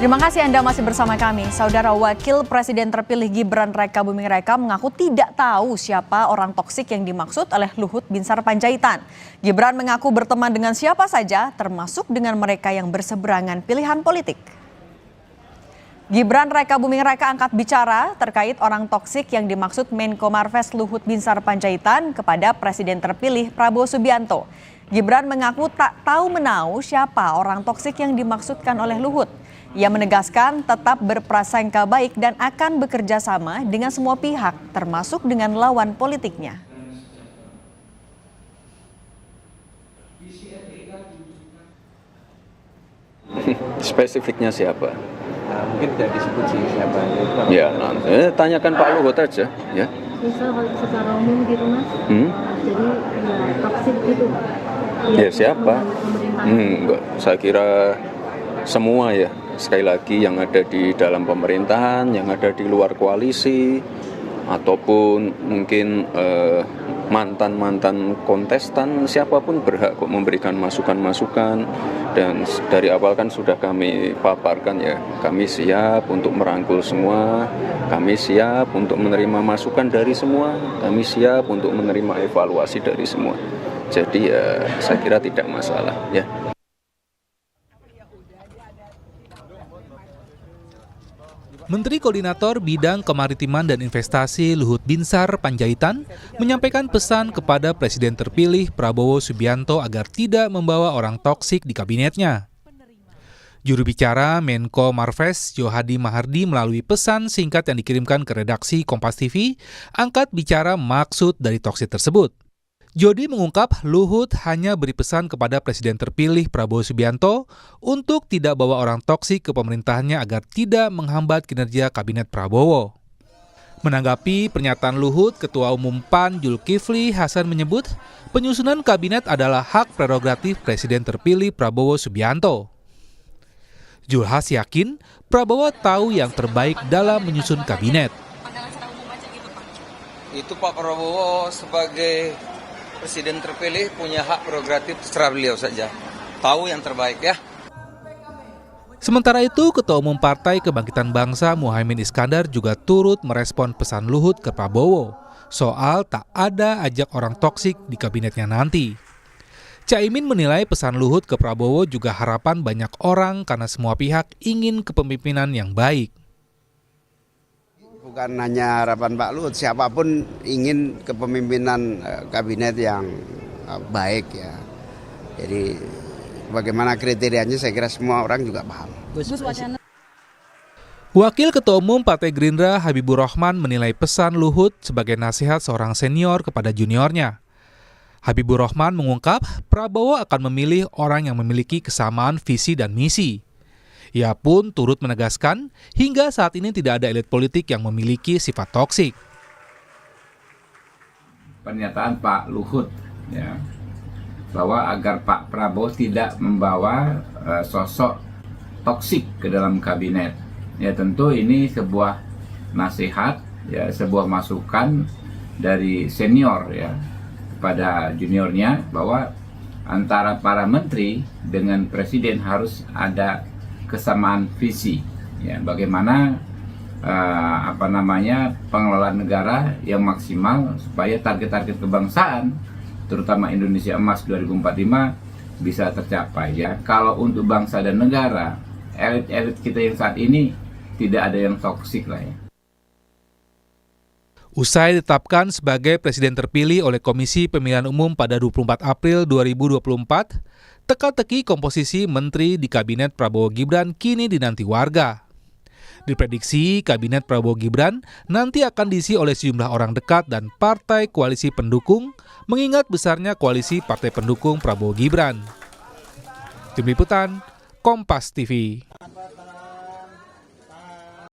Terima kasih Anda masih bersama kami. Saudara Wakil Presiden terpilih Gibran Raka Buming Raka mengaku tidak tahu siapa orang toksik yang dimaksud oleh Luhut Binsar Panjaitan. Gibran mengaku berteman dengan siapa saja, termasuk dengan mereka yang berseberangan pilihan politik. Gibran Raka Buming Raka angkat bicara terkait orang toksik yang dimaksud Menko Marves Luhut Binsar Panjaitan kepada Presiden terpilih Prabowo Subianto. Gibran mengaku tak tahu menahu siapa orang toksik yang dimaksudkan oleh Luhut. Ia menegaskan tetap berprasangka baik dan akan bekerja sama dengan semua pihak, termasuk dengan lawan politiknya. Spesifiknya siapa? Mungkin tidak disebut sih siapa. Ya, nanti tanyakan Pak Luhut aja, ya. Misal secara umum gitu Mas, jadi ya toksik gitu. Ya siapa? Enggak, saya kira semua ya. Sekali lagi yang ada di dalam pemerintahan, yang ada di luar koalisi, ataupun mungkin mantan-mantan kontestan, siapapun berhak kok memberikan masukan-masukan. Dan dari awal kan sudah kami paparkan ya, kami siap untuk merangkul semua, kami siap untuk menerima masukan dari semua, kami siap untuk menerima evaluasi dari semua. Jadi ya saya kira tidak masalah ya. Menteri Koordinator Bidang Kemaritiman dan Investasi Luhut Binsar Panjaitan menyampaikan pesan kepada Presiden terpilih Prabowo Subianto agar tidak membawa orang toksik di kabinetnya. Juru bicara Menko Marves Johadi Mahardi melalui pesan singkat yang dikirimkan ke redaksi Kompas TV angkat bicara maksud dari toksik tersebut. Jody mengungkap Luhut hanya beri pesan kepada Presiden terpilih Prabowo Subianto untuk tidak bawa orang toksik ke pemerintahannya agar tidak menghambat kinerja Kabinet Prabowo. Menanggapi pernyataan Luhut, Ketua Umum PAN Zulkifli Hasan menyebut penyusunan kabinet adalah hak prerogatif Presiden terpilih Prabowo Subianto. Zulhas yakin Prabowo tahu yang terbaik dalam menyusun kabinet. Itu Pak Prabowo sebagai Presiden terpilih punya hak prerogatif terserah beliau saja. Tahu yang terbaik ya. Sementara itu, Ketua Umum Partai Kebangkitan Bangsa Muhaimin Iskandar juga turut merespon pesan Luhut ke Prabowo soal tak ada ajak orang toksik di kabinetnya nanti. Caimin menilai pesan Luhut ke Prabowo juga harapan banyak orang karena semua pihak ingin kepemimpinan yang baik. Bukan hanya harapan Pak Luhut, siapapun ingin kepemimpinan kabinet yang baik ya. Jadi bagaimana kriterianya saya kira semua orang juga paham. Wakil Ketua Umum Partai Gerindra Habibur Rahman menilai pesan Luhut sebagai nasihat seorang senior kepada juniornya. Habibur Rahman mengungkap Prabowo akan memilih orang yang memiliki kesamaan visi dan misi. Ia pun turut menegaskan hingga saat ini tidak ada elit politik yang memiliki sifat toksik. Pernyataan Pak Luhut ya, bahwa agar Pak Prabowo tidak membawa sosok toksik ke dalam kabinet. Ya tentu ini sebuah nasihat, ya sebuah masukan dari senior ya kepada juniornya bahwa antara para menteri dengan presiden harus ada kesamaan visi, ya bagaimana pengelolaan negara yang maksimal supaya target-target kebangsaan, terutama Indonesia Emas 2045 bisa tercapai. Ya, kalau untuk bangsa dan negara, elit-elit kita yang saat ini tidak ada yang toksik lah ya. Usai ditetapkan sebagai Presiden terpilih oleh Komisi Pemilihan Umum pada 24 April 2024, teka-teki komposisi menteri di Kabinet Prabowo Gibran kini dinanti warga. Diprediksi Kabinet Prabowo Gibran nanti akan diisi oleh sejumlah orang dekat dan partai koalisi pendukung, mengingat besarnya koalisi partai pendukung Prabowo Gibran. Tim Liputan, Kompas TV.